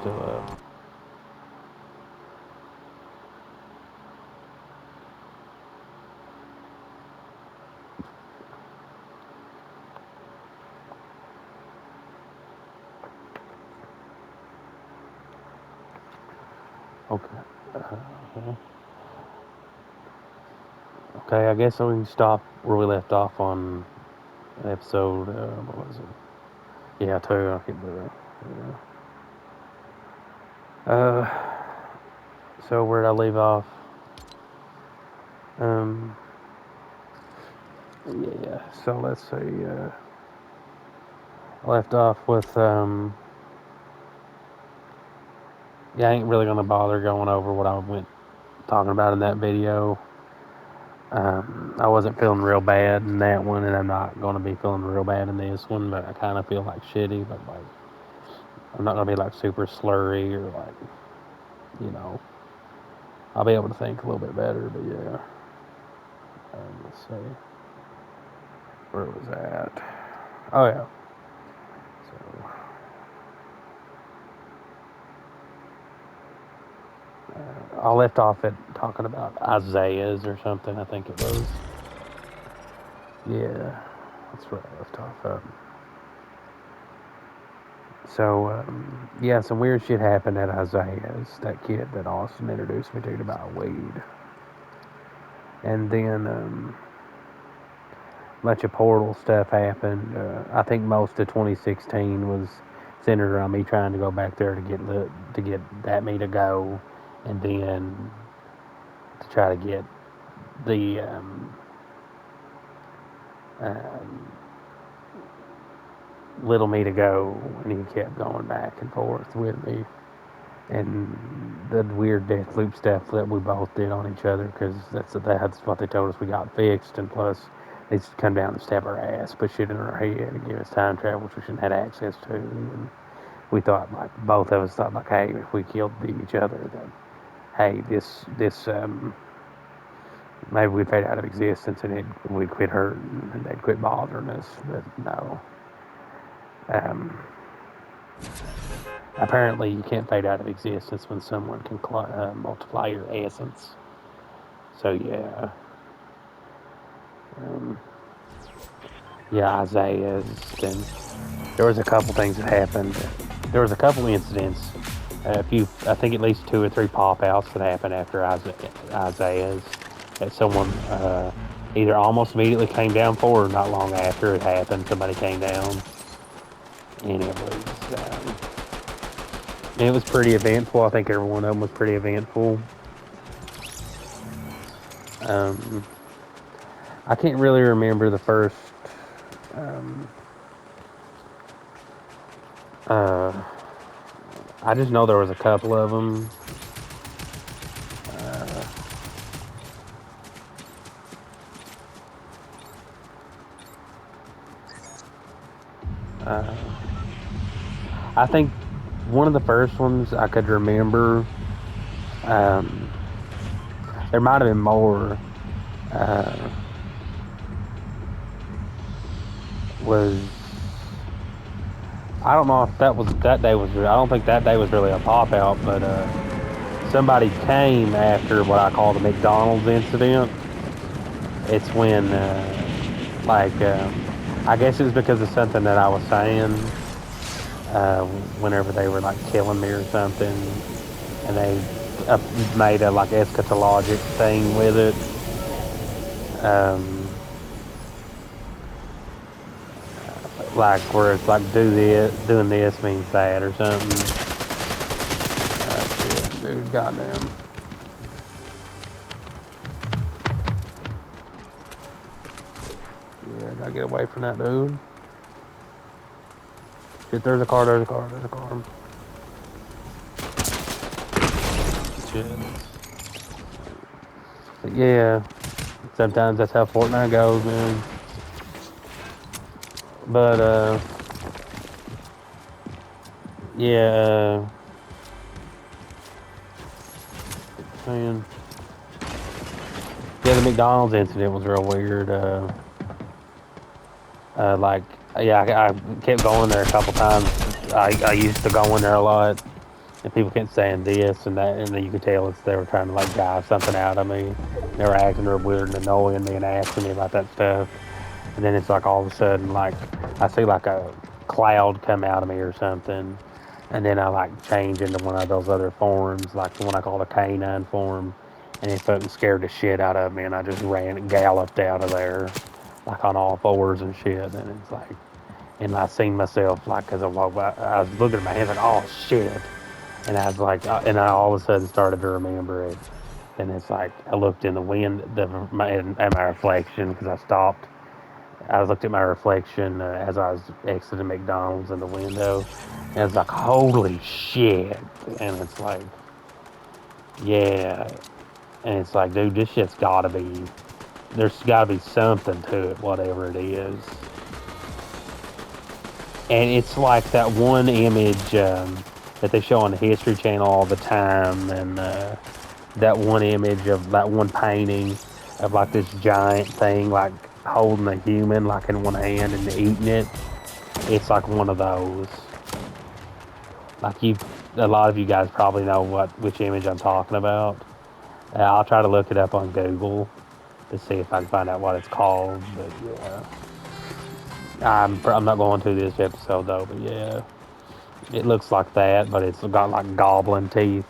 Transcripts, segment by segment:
still up. Okay. Okay, I guess we can stop where we left off on episode, what was it? Yeah, 2, I can't believe it. Yeah. So where'd I leave off? Yeah, so let's see, I left off with, yeah, I ain't really gonna bother going over what I went talking about in that video. I wasn't feeling real bad in that one, and I'm not going to be feeling real bad in this one, but I kind of feel like shitty, but like, I'm not going to be like super slurry or like, you know, I'll be able to think a little bit better, but yeah. Let's see. Where was that? Oh, yeah. So, I left off at talking about Isaiah's or something, I think it was. Yeah, that's where I left off at. So, yeah, some weird shit happened at Isaiah's, that kid that Austin introduced me to about weed. And then, a bunch of portal stuff happened. I think most of 2016 was centered around me trying to go back there to get that me to go, and then to try to get the little me to go, and he kept going back and forth with me. And the weird death loop stuff that we both did on each other, because that's what they told us we got fixed, and plus they just come down and stab our ass, put shit in our head, and give us time travel, which we shouldn't have access to. And we thought, like, both of us thought, like, hey, if we killed each other, then hey, this maybe we'd fade out of existence, and we'd quit hurting, and they'd quit bothering us. But no. Apparently, you can't fade out of existence when someone can multiply your essence. So, yeah. Yeah, Isaiah's. Then there was a couple things that happened. There was a couple incidents. I think at least 2 or 3 pop-outs that happened after Isaiah's. That someone either almost immediately came down for, or not long after it happened, somebody came down. And it was pretty eventful. I think every one of them was pretty eventful. I can't really remember the first. I just know there was a couple of them. I think one of the first ones I could remember. There might have been more. Was I don't know if that day was. I don't think that day was really a pop out, but somebody came after what I call the McDonald's incident. It's when, I guess it was because of something that I was saying. Whenever they were like killing me or something, and they made a like eschatologic thing with it. Like where it's like doing this means that or something. Shit, dude, goddamn. Yeah, gotta get away from that dude. Shit, there's a car. Shit. But yeah, sometimes that's how Fortnite goes, man. But, yeah, man. Yeah, the McDonald's incident was real weird. I kept going there a couple times. I used to go in there a lot. And people kept saying this and that, and then you could tell they were trying to like jive something out of me. They were acting real weird and annoying me and asking me about that stuff. And then it's like all of a sudden, like I see like a cloud come out of me or something, and then I like change into one of those other forms, like the one I call the canine form, and it fucking scared the shit out of me, and I just galloped out of there, like on all fours and shit. And it's like, and I seen myself like, cause I was looking at my hands like, oh shit, and I was like, and I all of a sudden started to remember it. And it's like I looked in the wind, at my reflection, because I stopped. I looked at my reflection as I was exiting McDonald's in the window, and it's like, holy shit. And it's like, yeah. And it's like, dude, this shit's gotta be, there's gotta be something to it, whatever it is. And it's like that one image that they show on the History Channel all the time, and that one image of that one painting of like this giant thing, like holding a human like in one hand and eating it. It's like one of those. Like a lot of you guys probably know which image I'm talking about. I'll try to look it up on Google to see if I can find out what it's called. But yeah, I'm not going to this episode though. But yeah, it looks like that, but it's got like goblin teeth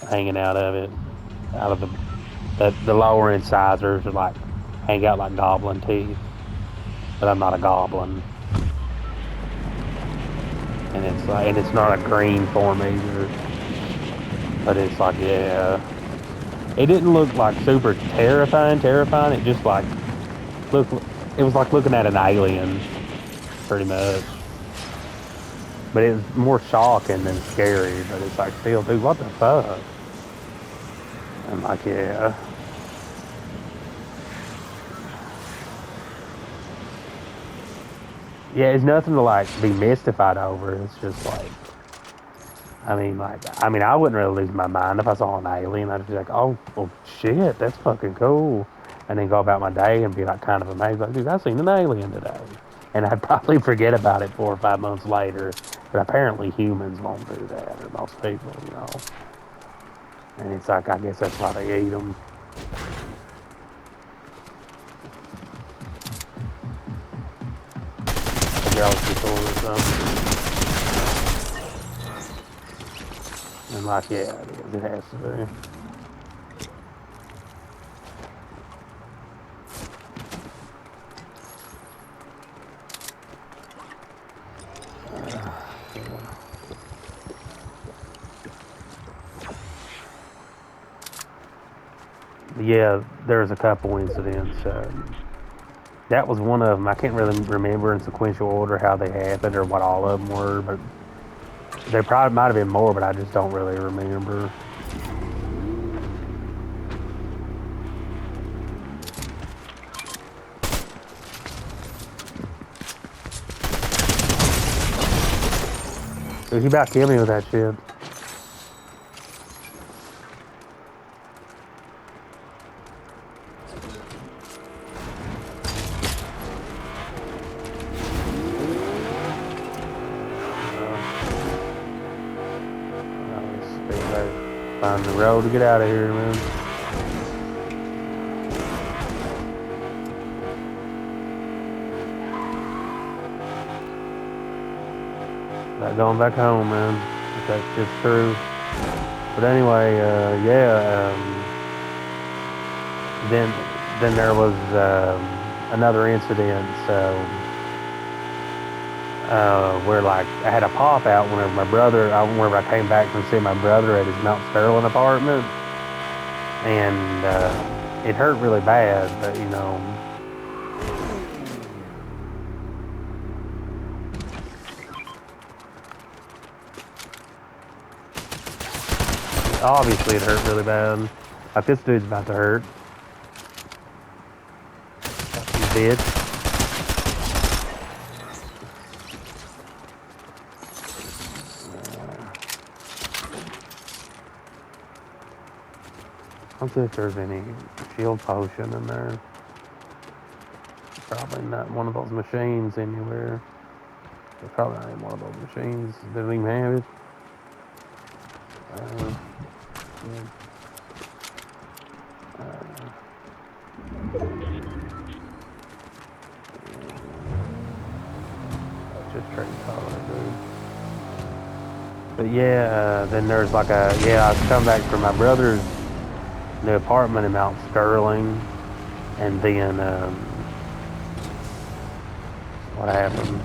hanging out of it, out of the lower incisors are like hang out like goblin teeth. But I'm not a goblin, and it's not a green form either. But it's like, yeah, it didn't look like super terrifying. It just like looked. It was like looking at an alien, pretty much. But it was more shocking than scary. But it's like, still, dude, what the fuck? I'm like, yeah. Yeah, it's nothing to like be mystified over. It's just like, I wouldn't really lose my mind if I saw an alien. I'd be like, oh, well, shit, that's fucking cool. And then go about my day and be like kind of amazed, like, dude, I seen an alien today. And I'd probably forget about it 4 or 5 months later. But apparently humans won't do that, or most people, you know. And it's like, I guess that's why they eat them. The galaxy sword or something. And like, yeah, it has to be. Yeah, there's a couple incidents. That was one of them. I can't really remember in sequential order how they happened or what all of them were, but there probably might have been more, but I just don't really remember. Dude, he about killed me with that shit. Find the road to get out of here, man. Not going back home, man. If that's just true. But anyway, yeah. Then there was another incident. Where like I had a pop out whenever whenever I came back from seeing my brother at his Mount Sterling apartment, and it hurt really bad, but you know. Obviously it hurt really bad. Like this dude's about to hurt. You bitch. Let's see if there's any shield potion in there. Probably not one of those machines anywhere. There's probably not even one of those machines. They don't even have it. Uh, just straight color, dude. But yeah, then there's like I was coming back from my brother's new apartment in Mount Sterling, and then what happened?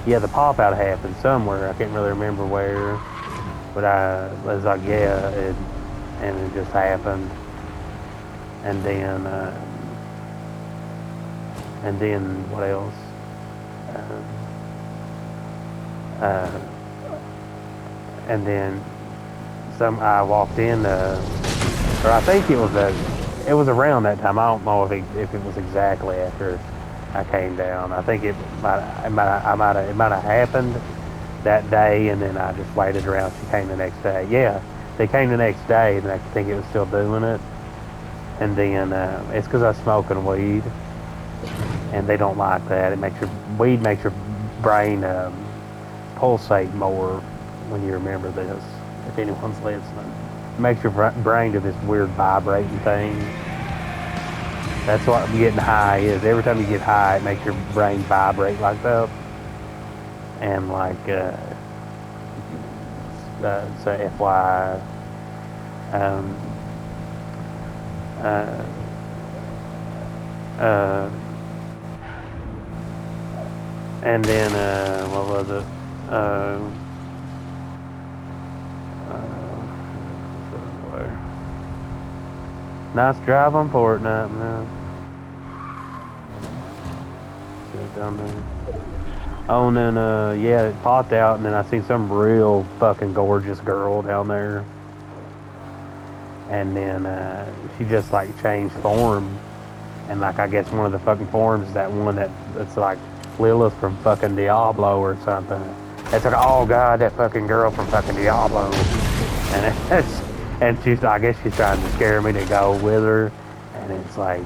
The pop out happened somewhere. I can't really remember where, but I was like, and it just happened, and then what else? And then I walked in, or I think it was around that time. I don't know if it was exactly after I came down. I think it might have happened that day, and then I just waited around. She came the next day. Yeah, they came the next day, and I think it was still doing it. And then it's because I was smoking weed, and they don't like that. Weed makes your brain pulsate more when you remember this. If anyone's listening, it makes your brain do this weird vibrating thing. That's what getting high is. Every time you get high, it makes your brain vibrate like that. And like, so FYI, and then what was it? Nice drive on Fortnite, man. Down there. Oh, and then it popped out, and then I seen some real fucking gorgeous girl down there, and then she just like changed form, and like I guess one of the fucking forms is that one that's like Lilith from fucking Diablo or something. It's like, oh god, that fucking girl from fucking Diablo, and I guess she's trying to scare me to go with her, and it's like,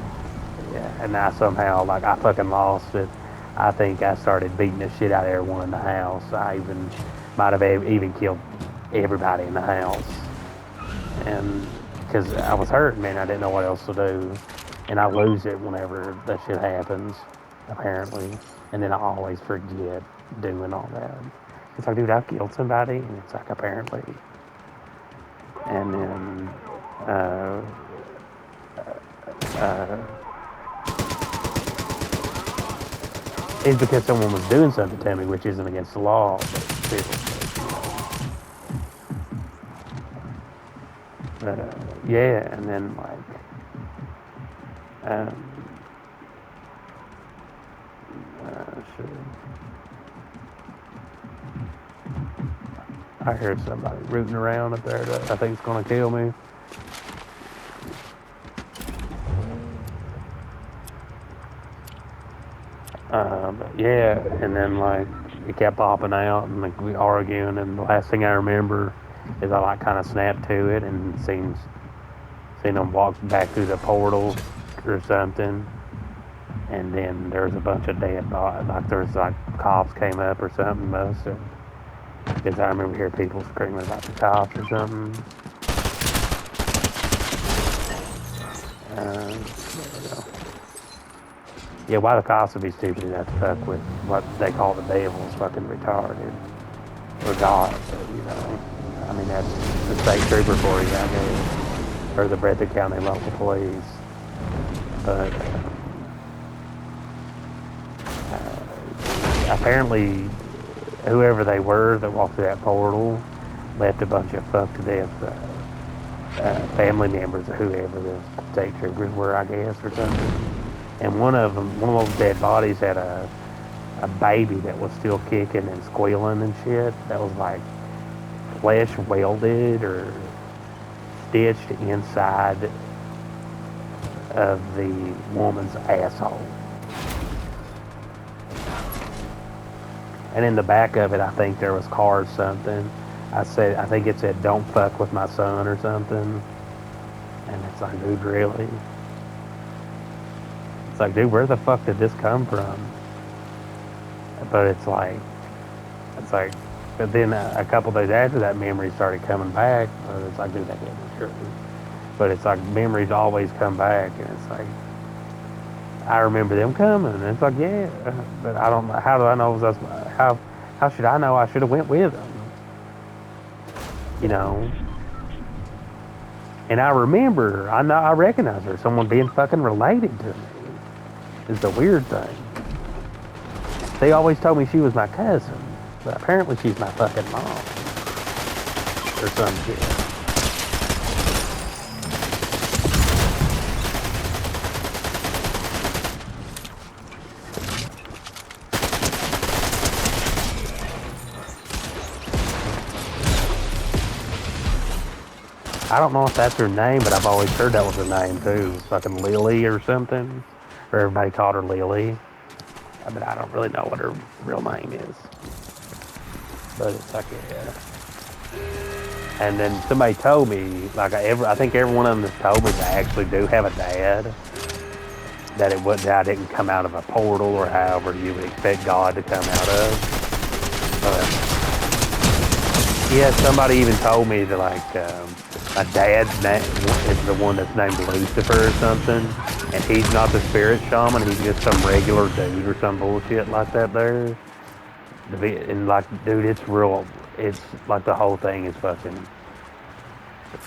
yeah, and I somehow like I fucking lost it. I think I started beating the shit out of everyone in the house. I might have even killed everybody in the house, and because I was hurt, man, I didn't know what else to do, and I lose it whenever that shit happens, apparently, and then I always forget doing all that. It's like, dude, I've killed somebody, and it's like apparently, and then it's because someone was doing something to me, which isn't against the law, but still, yeah, and then like, I heard somebody rooting around up there that I think is gonna kill me. But yeah, and then like it kept popping out, and like we arguing, and the last thing I remember is I like kind of snapped to it, and seen them walk back through the portal or something, and then there's a bunch of dead bodies. Like there's like cops came up or something, most of, because I remember hearing people screaming about the cops or something. Yeah, why the cops would be stupid enough to fuck with what they call the devil's fucking retarded. Or God, you know. I mean, that's the state trooper for you, I guess. Or the Breathitt County local police. But apparently, whoever they were that walked through that portal left a bunch of fucked to death family members of whoever the state troopers were, I guess, or something. And one of those dead bodies had a baby that was still kicking and squealing and shit. That was like flesh welded or stitched inside of the woman's asshole. And in the back of it, I think there was carved something. I think it said, "Don't fuck with my son" or something. And it's like, dude, really? It's like, dude, where the fuck did this come from? But it's like, but then a couple days after that, memory started coming back. It's like, dude, that can't be true. But it's like memories always come back, and it's like I remember them coming, and it's like, yeah, but I don't know. How do I know? How should I know? I should have went with them, you know. And I remember, I recognize her, someone being fucking related to me. Is the weird thing. They always told me she was my cousin, but apparently she's my fucking mom or some shit. I don't know if that's her name, but I've always heard that was her name too. Fucking Lily or something. Or everybody called her Lily. But I don't really know what her real name is. But it's like, yeah. And then somebody told me, like I think every one of them has told me they actually do have a dad. That I didn't come out of a portal or however you would expect God to come out of. Yeah, somebody even told me that like my dad's name is the one that's named Lucifer or something, and he's not the spirit shaman, he's just some regular dude or some bullshit like that there. And like, dude, it's like the whole thing is fucking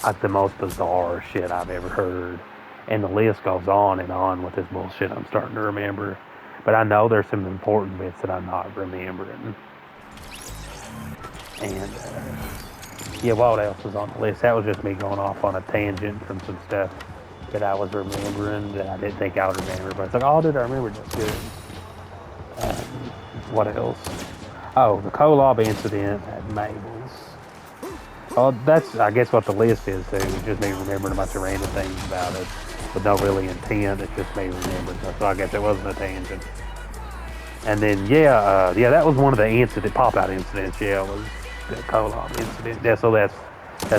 like the most bizarre shit I've ever heard. And the list goes on with this bullshit I'm starting to remember. But I know there's some important bits that I'm not remembering. And yeah, what else was on the list? That was just me going off on a tangent from some stuff that I was remembering that I didn't think I would remember. But it's like, oh, did I remember? That's good. What else? Oh, the Kolob incident at Mabel's. Oh, that's, I guess, what the list is, too. It's just me remembering a bunch of random things about it with no really intent. It's just me remembering. So I guess it wasn't a tangent. And then, yeah, that was one of the pop-out incidents, yeah, was the Kolob incident. Yeah, so that's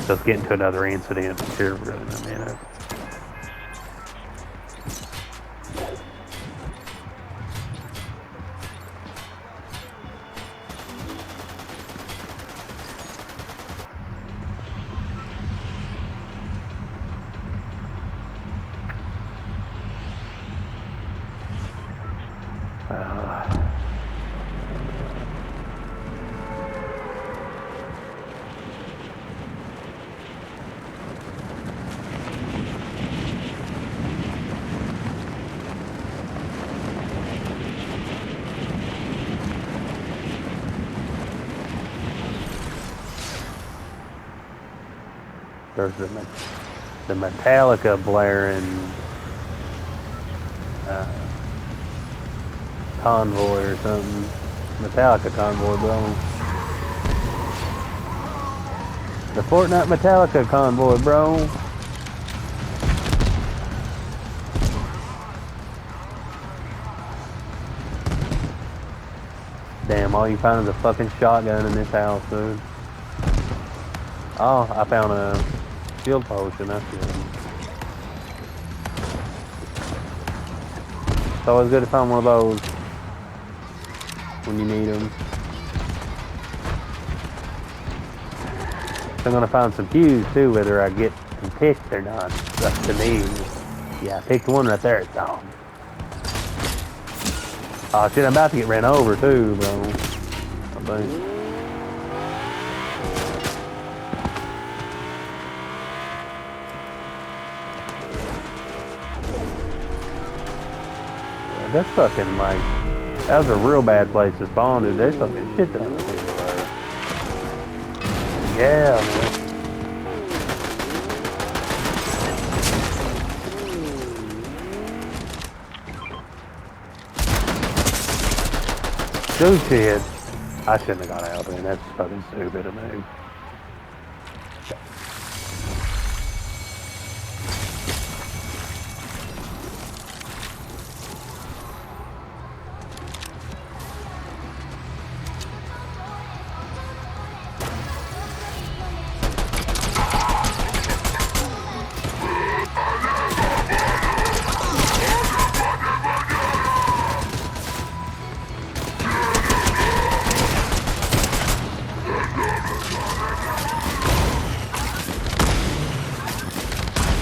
us getting to another incident here in a minute. There's the Metallica blaring convoy or something. Metallica convoy, bro. The Fortnite Metallica convoy, bro. Damn, all you find is a fucking shotgun in this house, dude. Oh, I found a shield potion, that's good. It's always good to find one of those when you need them. So I'm gonna find some fuse too, whether I get them picked or not. That's the need. Yeah, I picked one right there, it's on. Oh shit, I'm about to get ran over too, bro. I think. That's fucking like, that was a real bad place to spawn, dude. There's fucking shit down there. Yeah, man. Dude, shit. I shouldn't have got out, man. That's fucking stupid of me.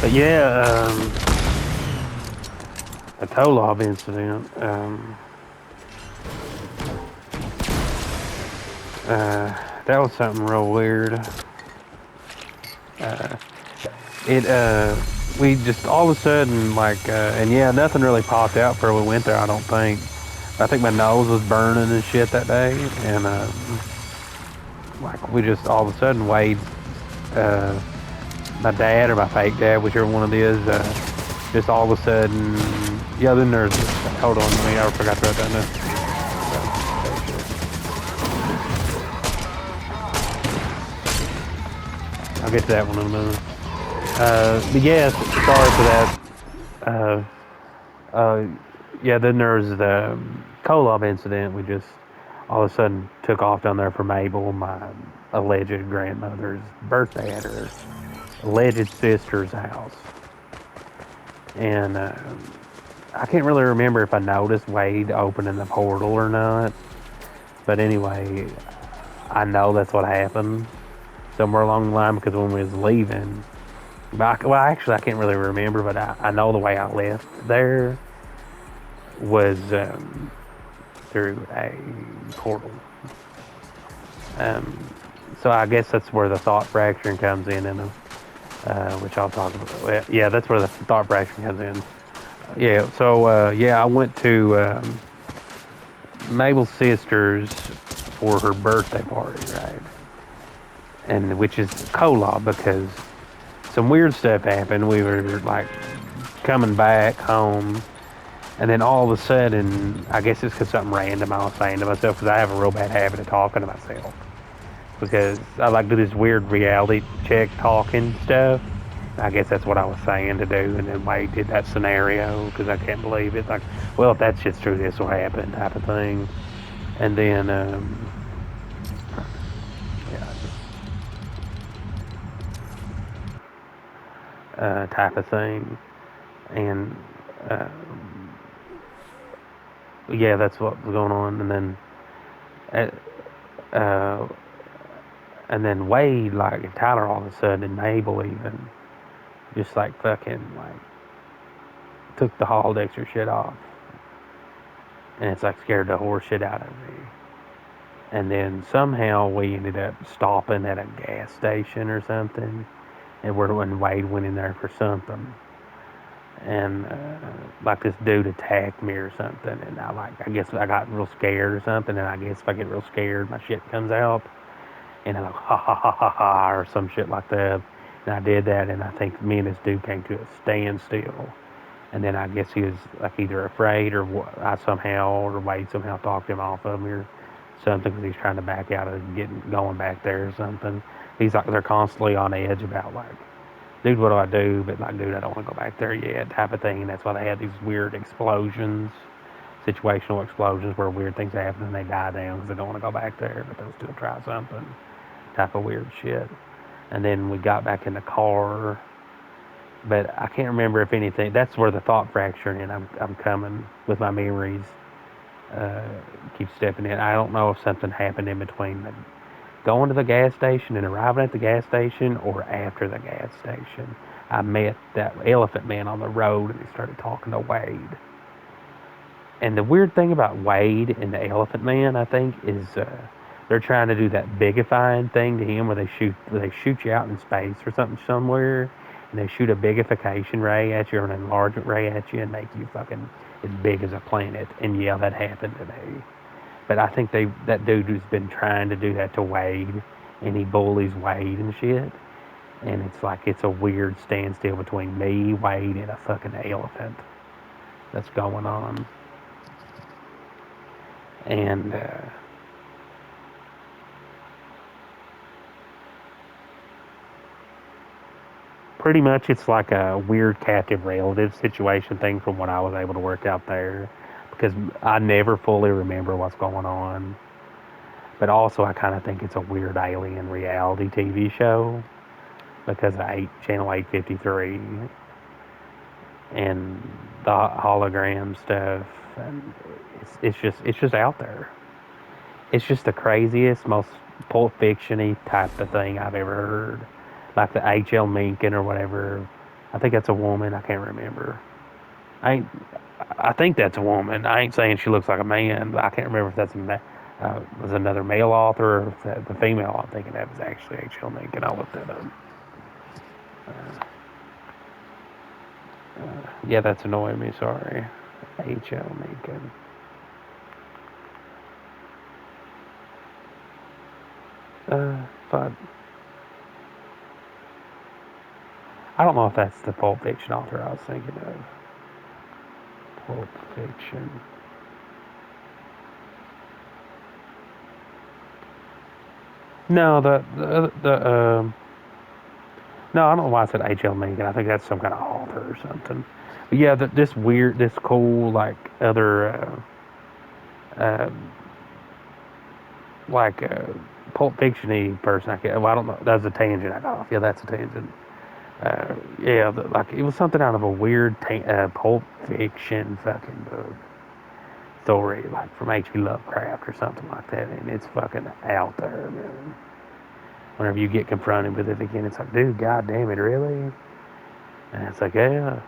But yeah, the Kolob incident. That was something real weird. We just all of a sudden, like, and yeah, nothing really popped out for we went there, I don't think. I think my nose was burning and shit that day, and, like, we just all of a sudden, Wade, my dad or my fake dad, whichever one it is, just all of a sudden, yeah, then there's, hold on, I forgot to write that down. I'll get to that one in a minute. But yeah, sorry for that. Yeah, then there's the Kolob incident. We just all of a sudden took off down there for Mabel, my alleged grandmother's birthday at her alleged sister's house. And I can't really remember if I noticed Wade opening the portal or not. But anyway, I know that's what happened somewhere along the line because when we was leaving, well, actually, I can't really remember, but I know the way I left there was through a portal. So I guess that's where the thought fracturing comes in, and which I'll talk about. Yeah, that's where the thought fracturing comes in. Yeah, so yeah, I went to Mabel's sister's for her birthday party, right? And which is Kolob because some weird stuff happened. We were like coming back home, and then all of a sudden, I guess it's because something random I was saying to myself, because I have a real bad habit of talking to myself. Because I like to do this weird reality check talking stuff. I guess that's what I was saying to do, and then Wade did that scenario, because I can't believe it. Like, well, if that shit's true, this will happen, type of thing. And then, yeah, type of thing. And, yeah, that's what was going on. And then Wade, like, and Tyler all of a sudden, and Mabel even, just like fucking, like, took the Hall Dexter shit off. And it's like scared the horse shit out of me. And then somehow we ended up stopping at a gas station or something. And when Wade went in there for something. And like this dude attacked me or something. And I guess I got real scared or something. And I guess if I get real scared, my shit comes out. And I'm like, ha ha ha ha ha, or some shit like that. And I did that, and I think me and this dude came to a standstill. And then I guess he was like either afraid or I somehow, or Wade somehow talked him off of me or something because he's trying to back out of going back there or something. He's like, they're constantly on edge about like, dude, what do I do? But like, dude, I don't want to go back there yet, type of thing. And that's why they had these weird explosions, situational explosions where weird things happen and they die down because they don't want to go back there, but they'll still try something, type of weird shit. And then we got back in the car, but I can't remember if anything. That's where the thought fracturing in. I'm coming with my memories. Keep stepping in. I don't know if something happened in between going to the gas station and arriving at the gas station or after the gas station. I met that elephant man on the road and he started talking to Wade. And the weird thing about Wade and the elephant man, I think, is they're trying to do that bigifying thing to him where they shoot you out in space or something somewhere, and they shoot a bigification ray at you or an enlargement ray at you and make you fucking as big as a planet. And yeah, that happened to me. But I think that dude who's been trying to do that to Wade, and he bullies Wade and shit. And it's like it's a weird standstill between me, Wade, and a fucking elephant that's going on. And pretty much it's like a weird captive relative situation thing from what I was able to work out there. Because I never fully remember what's going on. But also I kind of think it's a weird alien reality TV show. Because of Channel 853. And the hologram stuff. And it's just out there. It's just the craziest, most Pulp Fiction-y type of thing I've ever heard. Like the H.L. Mencken or whatever I think that's a woman. I can't remember. I think that's a woman. I ain't saying she looks like a man, but I can't remember if that's was another male author or if the female I'm thinking of is actually H.L. Mencken. I'll look that up. Yeah, that's annoying me. Sorry. H.L. Mencken. But I don't know if that's the Pulp Fiction author I was thinking of. Pulp Fiction. No, no, I don't know why I said H.L. Mencken. I think that's some kind of author or something. But yeah, this cool, like, other, uh, like, Pulp Fiction-y person. Well, I don't know. That's a tangent I got off. Yeah, that's a tangent. Yeah, like, it was something out of a weird Pulp Fiction fucking book story, like, from H.P. Lovecraft or something like that. And it's fucking out there, man. Whenever you get confronted with it again, it's like, dude, god damn it, really? And it's like, yeah.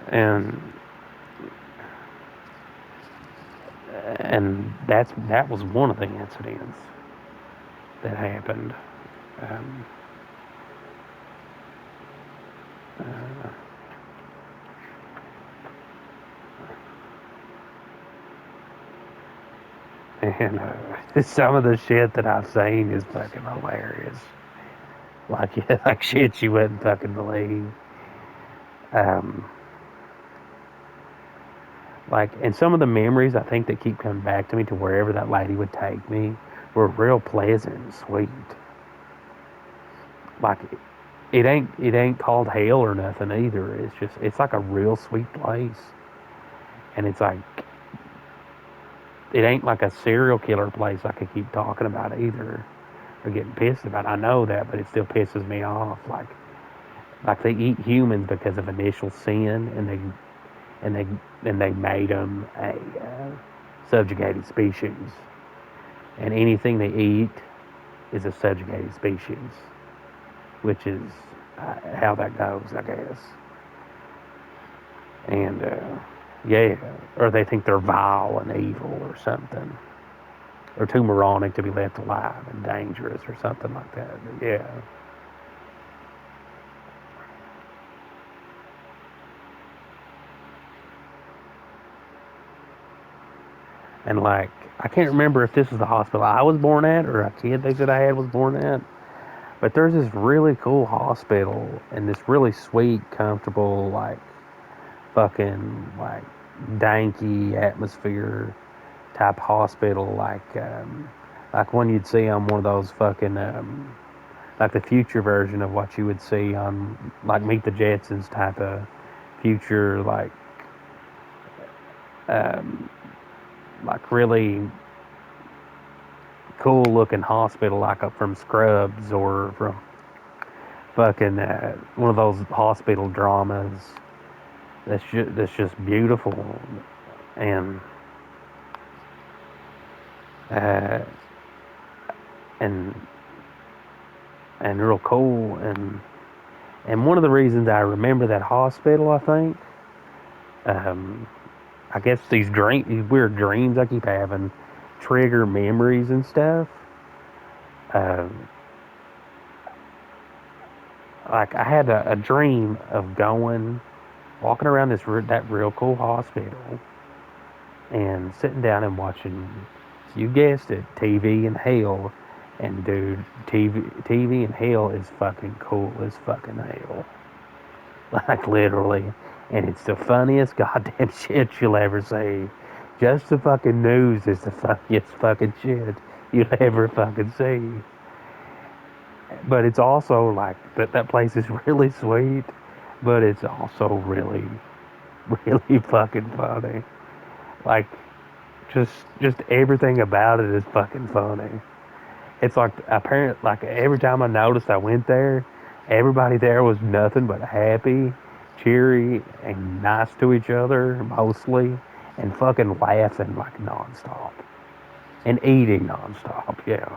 And that was one of the incidents that happened. Um, uh, and some of the shit that I've seen is fucking hilarious. Like, yeah, like shit you wouldn't fucking believe. Um, like, and some of the memories I think that keep coming back to me to wherever that lady would take me were real pleasant and sweet. Like, it ain't called hell or nothing either. It's like a real sweet place, and it's like it ain't like a serial killer place like I keep talking about either or getting pissed about. I know that, but it still pisses me off. Like they eat humans because of initial sin, and they and they made them a subjugated species, and anything they eat is a subjugated species, which is how that goes, I guess. And yeah, or they think they're vile and evil or something, or too moronic to be left alive and dangerous or something like that. But yeah. And like, I can't remember if this was the hospital I was born at or a kid they said I had was born at. But there's this really cool hospital and this really sweet, comfortable, like fucking like danky atmosphere type hospital, like one you'd see on one of those fucking like the future version of what you would see on like Meet the Jetsons type of future, um, like really cool looking hospital, like up from Scrubs or from fucking one of those hospital dramas. That's just beautiful and uh, and and real cool and one of the reasons I remember that hospital, I think, um, I guess these weird dreams I keep having trigger memories and stuff. Um, like I had a dream of walking around that real cool hospital, and sitting down and watching, you guessed it, TV and hell. And dude, TV and hell is fucking cool as fucking hell. Like literally. And it's the funniest goddamn shit you'll ever see. Just the fucking news is the funniest fucking shit you'll ever fucking see. But it's also like that place is really sweet, but it's also really, really fucking funny. Like just just everything about it is fucking funny. It's like apparent like every time I noticed I went there, everybody there was nothing but happy, cheery, and nice to each other mostly, and fucking laughing like nonstop, and eating nonstop. Yeah,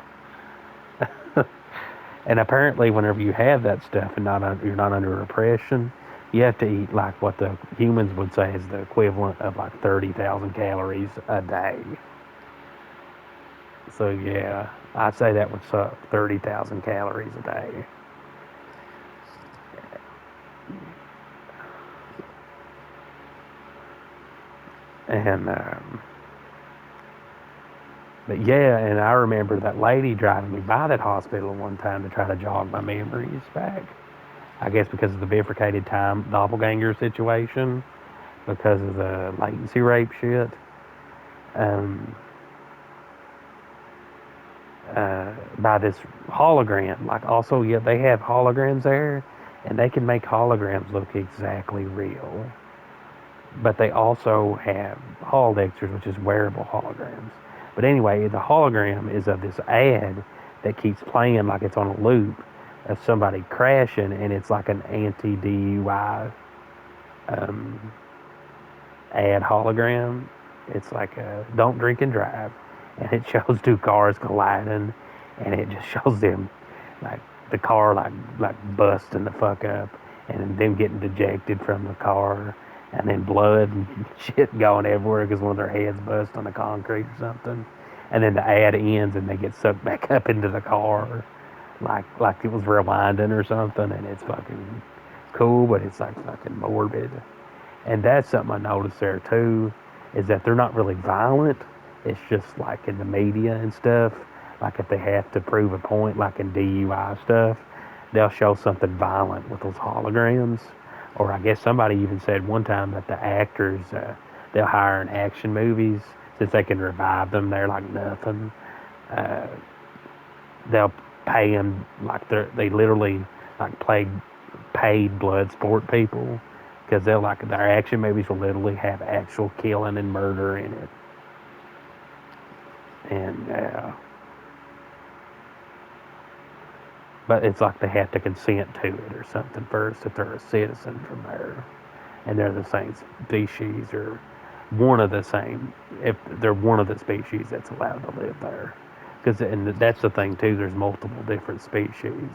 And apparently, whenever you have that stuff and you're not under oppression, you have to eat like what the humans would say is the equivalent of like 30,000 calories a day. So yeah, I'd say that would suck. 30,000 calories a day. And but yeah, and I remember that lady driving me by that hospital one time to try to jog my memories back. I guess because of the bifurcated time doppelganger situation, because of the latency rape shit. Um, by this hologram. Like, also, yeah, they have holograms there, and they can make holograms look exactly real. But they also have holodexters, which is wearable holograms. But anyway, the hologram is of this ad that keeps playing like it's on a loop of somebody crashing, and it's like an anti-DUI um, ad hologram. It's like a don't drink and drive, and it shows two cars colliding, and it just shows them like the car like busting the fuck up, and them getting dejected from the car, and then blood and shit going everywhere because one of their heads bust on the concrete or something, and then the ad ends and they get sucked back up into the car, like it was rewinding or something, and it's fucking cool, but it's like fucking morbid. And that's something I noticed there too, is that they're not really violent. It's just like in the media and stuff. Like if they have to prove a point, like in DUI stuff, they'll show something violent with those holograms. Or I guess somebody even said one time that the actors they'll hire in action movies since they can revive them. They're like nothing. Uh, they'll pay them like they literally like play paid blood sport people because they're like their action movies will literally have actual killing and murder in it, and but it's like they have to consent to it or something first if they're a citizen from there and they're the same species or one of the same if they're one of the species that's allowed to live there because and that's the thing too, there's multiple different species,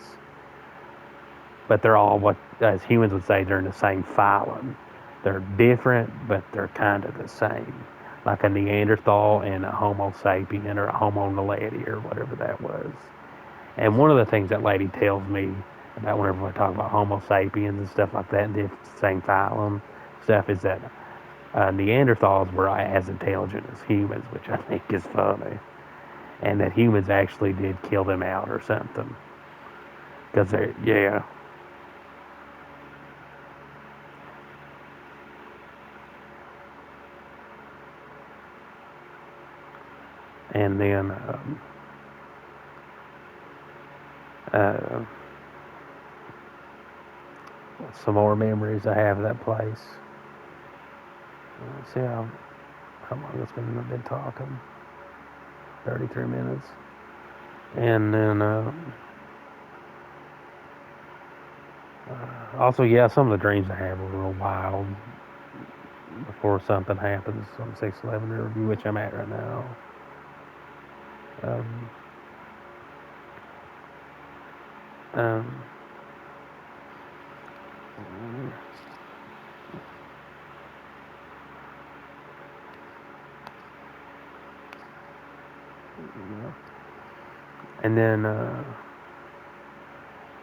but they're all what as humans would say they're in the same phylum. They're different, but they're kind of the same, like a Neanderthal and a Homo sapien or a Homo naledi or whatever that was. And one of the things that lady tells me about whenever we talk about Homo sapiens and stuff like that, and the same phylum stuff, is that Neanderthals were as intelligent as humans, which I think is funny, and that humans actually did kill them out or something. Because they, yeah, and then uh, some more memories I have of that place. Let's see how long it's been talking. 33 minutes. And then also, yeah, some of the dreams I have were real wild before something happens on 611 review, which I'm at right now. Um, um, and then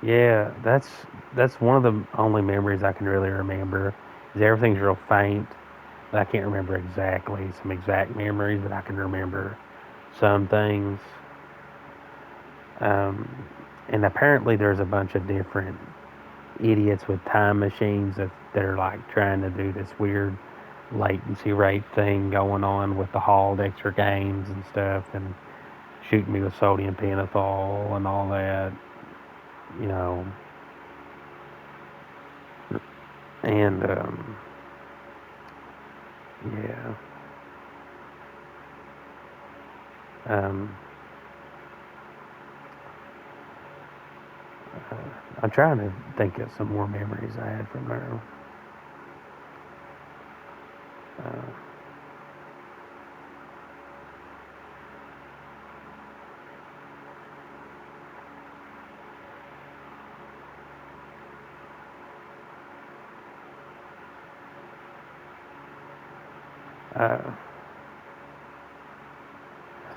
yeah, that's one of the only memories I can really remember. Is everything's real faint, but I can't remember exactly some exact memories, but I can remember some things. Um, and apparently, there's a bunch of different idiots with time machines that are like trying to do this weird latency rate thing going on with the hauled extra games and stuff, and shooting me with sodium pentothal and all that, you know. And yeah, um, uh, I'm trying to think of some more memories I had from there. Uh, Uh,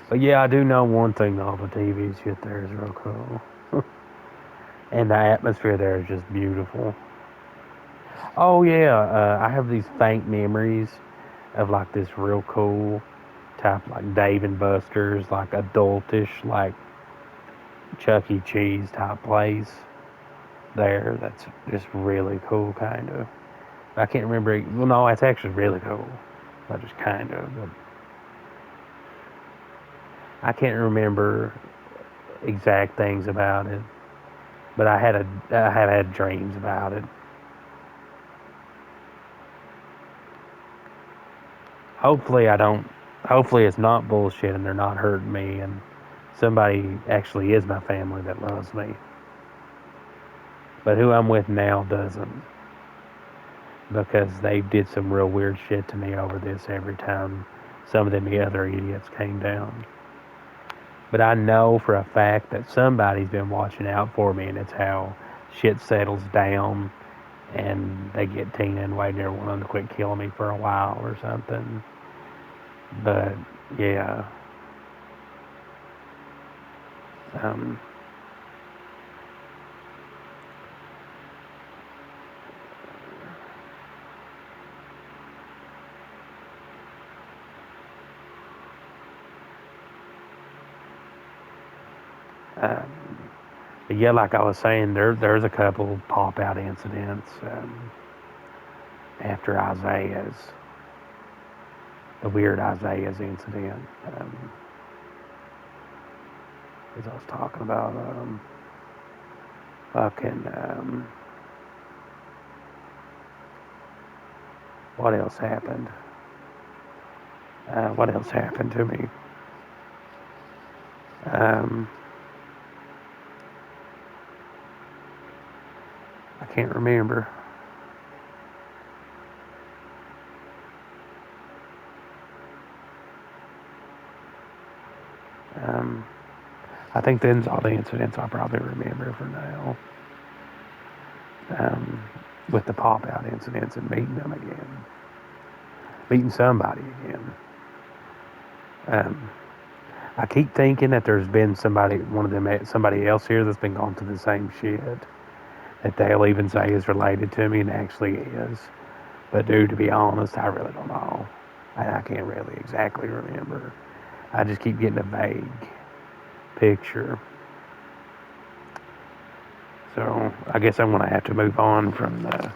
but yeah, I do know one thing though, the TV shit there is real cool. And the atmosphere there is just beautiful. Oh yeah, I have these faint memories of like this real cool type like Dave and Buster's, like adultish, like Chuck E. Cheese type place there. That's just really cool, kind of. I can't remember. Well, no, it's actually really cool. Not just kind of, but I can't remember exact things about it. But I have had dreams about it. Hopefully, I don't. Hopefully, it's not bullshit and they're not hurting me and somebody actually is my family that loves me. But who I'm with now doesn't, because they did some real weird shit to me over this every time some of them other idiots came down. But I know for a fact that somebody's been watching out for me, and it's how shit settles down and they get Tina and Wade and everyone to quit killing me for a while or something. But yeah, um, um, but yeah, like I was saying, there's a couple pop out incidents after the weird Isaiah's incident. As I was talking about, fucking, what else happened? What else happened to me? Um, I can't remember. Um, I think them's all the incidents I probably remember for now. Um, with the pop out incidents and meeting them again, meeting somebody again. Um, I keep thinking that there's been somebody else here that's been going through the same shit that they'll even say is related to me and actually is. But dude, to be honest, I really don't know. I can't really exactly remember. I just keep getting a vague picture. So I guess I'm gonna have to move on from the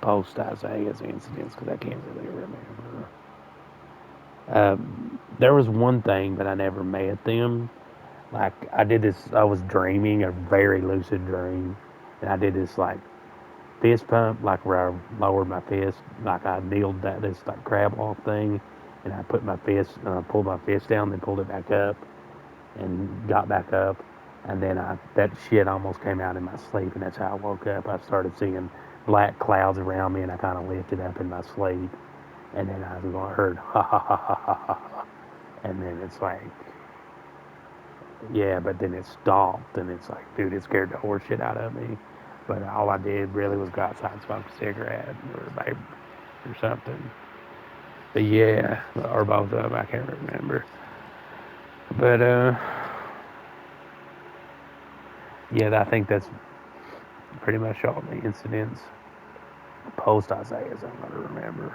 post Isaiah's incidents because I can't really remember. There was one thing that I never met them. Like I did this, I was dreaming a very lucid dream, and I did this like fist pump, like where I lowered my fist, like I kneeled that this like crab walk thing, and I put my fist, pulled my fist down, then pulled it back up, and got back up, and then that shit almost came out in my sleep, and that's how I woke up. I started seeing black clouds around me, and I kind of lifted up in my sleep, and then I was going, heard ha ha ha ha ha ha, and then it's like, yeah, but then it stopped, and it's like, dude, it scared the horse shit out of me. But all I did really was go outside and smoke a cigarette or a vape or something. But yeah, or both of them, I can't remember. But yeah, I think that's pretty much all the incidents post Isaiah's I'm going to remember,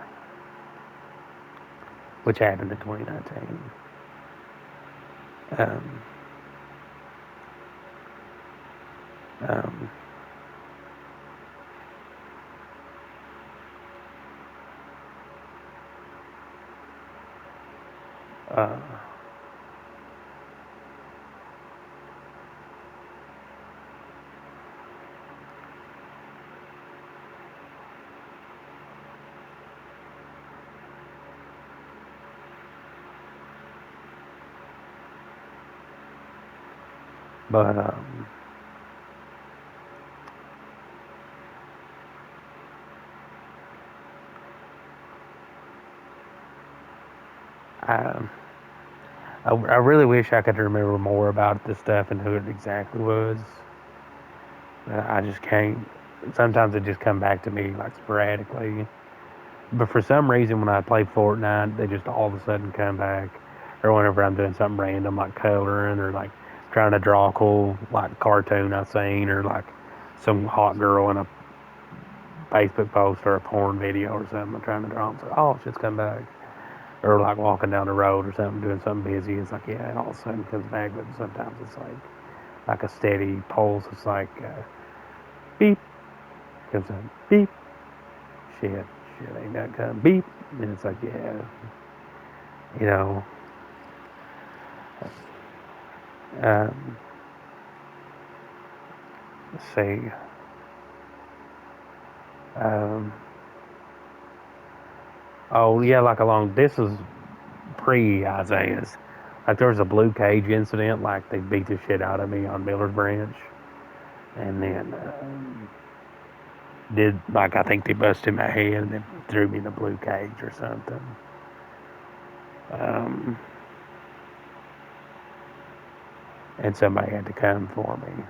which happened in 2019. Um, um, uh, but I, I really wish I could remember more about this stuff and who it exactly was. But I just can't. Sometimes it just come back to me like sporadically. But for some reason, when I play Fortnite, they just all of a sudden come back. Or whenever I'm doing something random, like coloring or like trying to draw a cool like cartoon I've seen, or like some hot girl in a Facebook post or a porn video or something, I'm trying to draw. It's like, oh, shit's come back. Or like walking down the road or something, doing something busy. It's like, yeah, it all of a sudden comes back. But sometimes it's like a steady pulse. It's like beep, comes up, beep, shit, ain't that come, beep, and it's like, yeah, you know. Um, let's see. Um, oh yeah, like along. This is pre Isaiah's. Like there was a blue cage incident. Like they beat the shit out of me on Miller's Branch, and then did like I think they busted my head and then threw me in a blue cage or something. Um, and somebody had to come for me.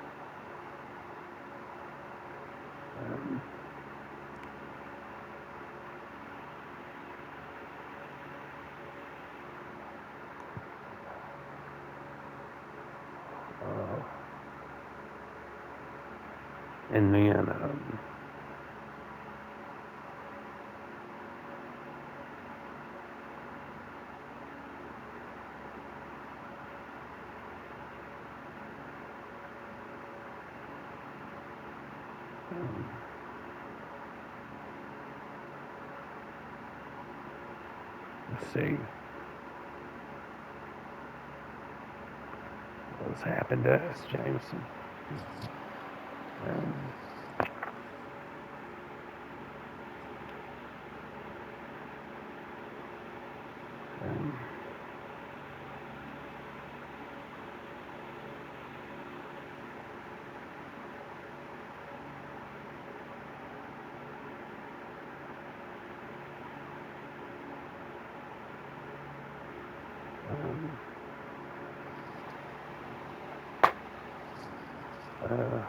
Um, uh, and then let's see what's happened to us, Jameson. Um, um, um, uh,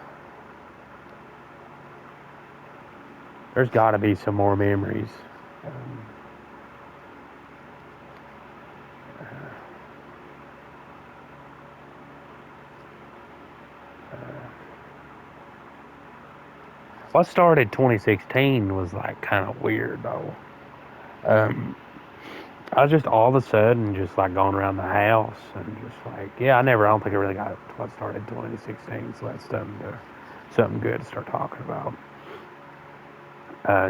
there's got to be some more memories. Um, what started 2016 was like kind of weird though. Um, I was just all of a sudden just like going around the house and just like, yeah, I don't think I really got it what started 2016, so that's something good to start talking about.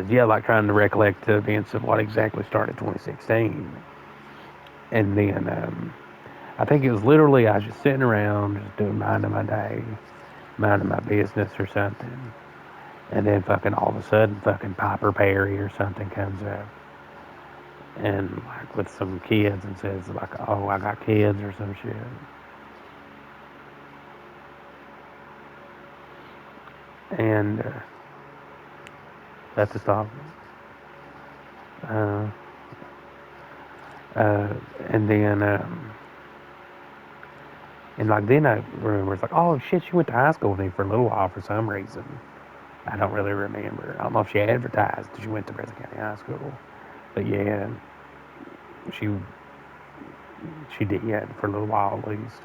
Yeah, like trying to recollect the events of what exactly started 2016. And then I think it was literally I was just sitting around, just doing minding my day, minding my business or something. And then fucking all of a sudden, fucking Piper Perry or something comes up. And like with some kids and says like, oh, I got kids or some shit. And that's a stop. Uh, and then, and like then I remember it's like, oh shit, she went to high school with me for a little while for some reason. I don't really remember. I don't know if she advertised that she went to Breathitt County High School, but yeah, she she did, yeah, for a little while at least.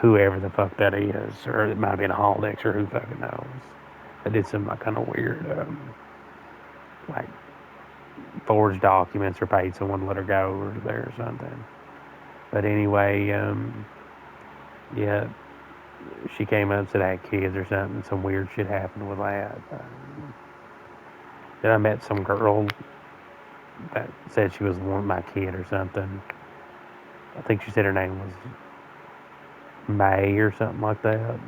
Whoever the fuck that is, or it might have been a holodeck, or who fucking knows. I did some like kind of weird, like forged documents or paid someone to let her go or there or something. But anyway, yeah, she came up and said I had kids or something. Some weird shit happened with that. Then I met some girl that said she was one of my kid or something. I think she said her name was May or something like that.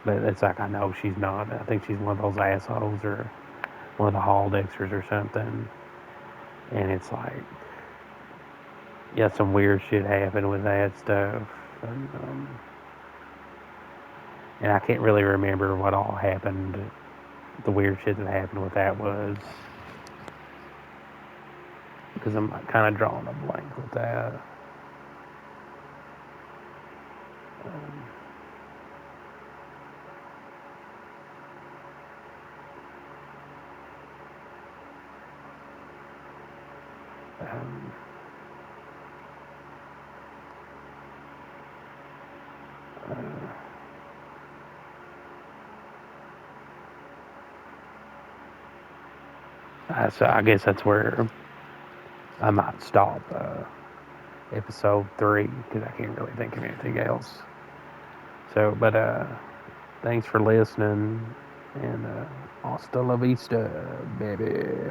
But it's like I know she's not. I think she's one of those assholes or one of the holodexers or something. And it's like, yeah, some weird shit happened with that stuff. And I can't really remember what all happened. The weird shit that happened with that was because I'm kind of drawing a blank with that. Um, So I guess that's where I might stop episode 3 because I can't really think of anything else. So, but thanks for listening, and hasta la vista, baby.